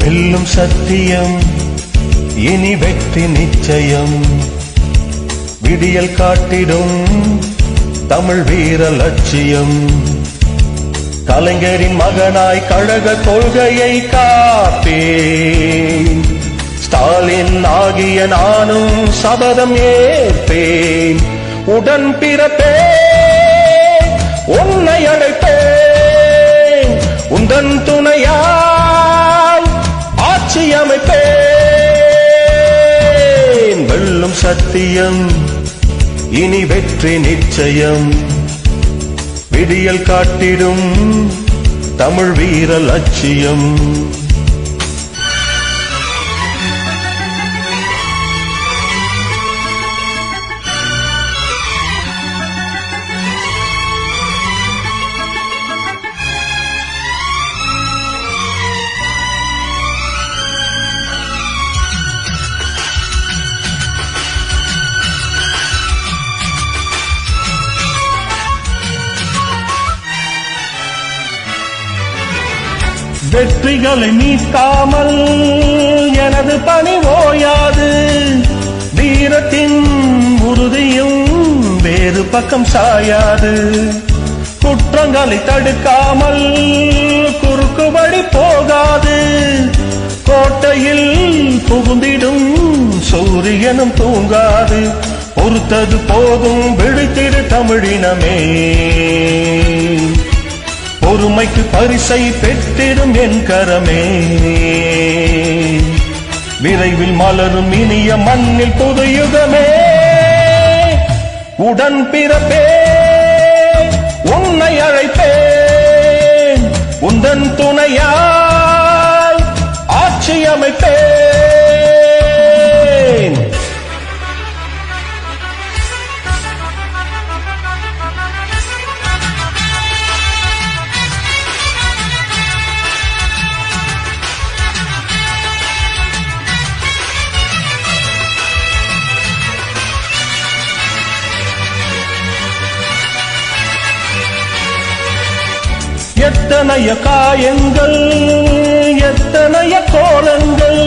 வெல்லும் சத்தியம் இனி வெற்றி நிச்சயம். விடியல் காட்டிடும் தமிழ் வீர லட்சியம். கலைஞரின் மகனாய் கழக கொள்கையை காப்பேன். ஸ்டாலின் ஆகிய நானும் சபதம் ஏற்பேன். உடன் பிறப்பேன், உன்னை அழைப்பேன். உந்தன் துணையாய் ஆட்சி அமைப்பேன். வெல்லும் சத்தியம் இனி வெற்றி நிச்சயம். விடியல் காட்டிடும் தமிழ் வீர லட்சியம். வெற்றிகளை மீட்காமல் எனது பணி ஓயாது. வீரத்தின் உறுதியும் வேறு பக்கம் சாயாது. குற்றங்களை தடுக்காமல் குறுக்கு வழி போகாது. கோட்டையில் புகுந்திடும் சூரியனும் தூங்காது. பொறுத்தது போதும் விழித்திரு தமிழினமே. பொறுமைக்கு பரிசை பெற்றிடும் என் கரமே. விரைவில் மலரும் இனிய மண்ணில் புதுயுகமே. உடன் பிறப்பே, உன்னை அழைப்பேன். உந்தன் துணையாய் ஆட்சி அமைப்பேன். எத்தனைய காயங்கள், எத்தனைய கோலங்கள்.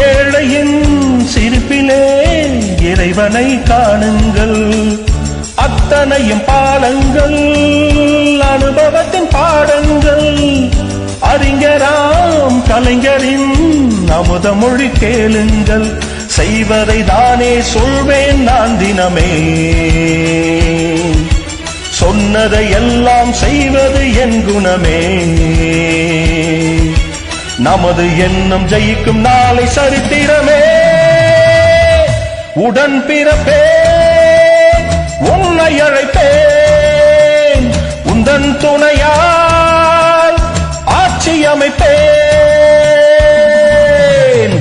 ஏழையின் சிரிப்பிலே இறைவனை காணுங்கள். அத்தனையும் பாலங்கள், அனுபவத்தின் பாடங்கள். அறிஞராம் கலைஞரின் அமுத மொழி கேளுங்கள். செய்வதை தானே சொல்வேன் நான் தினமே. சொன்னதை எல்லாம் செய்வது என் குணமே. நமது எண்ணம் ஜெயிக்கும் நாளை சரித்திரமே. உடன் பிறப்பே, உன்னை அழைப்பேன். உந்தன் துணையாய் ஆட்சி அமைப்பேன்.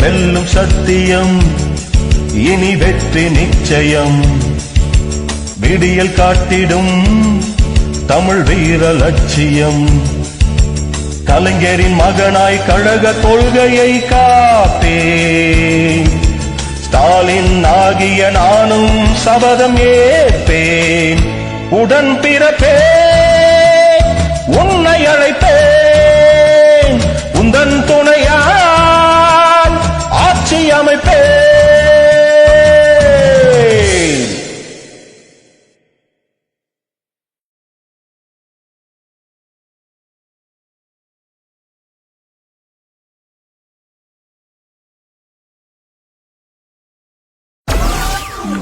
வெல்லும் சத்தியம் இனி வெற்றி நிச்சயம். விடியல் காட்டிடும் தமிழ் வீர லட்சியம். கலைஞரின் மகனாய் கழக கொள்கையை காப்பேன். ஸ்டாலின் ஆகிய நானும் சபதம் ஏற்பேன். உடன் பிறப்பேன், உன்னை அழைப்பேன். உந்தன் துணையால் ஆட்சி அமைப்பேன்.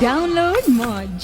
Download Moj.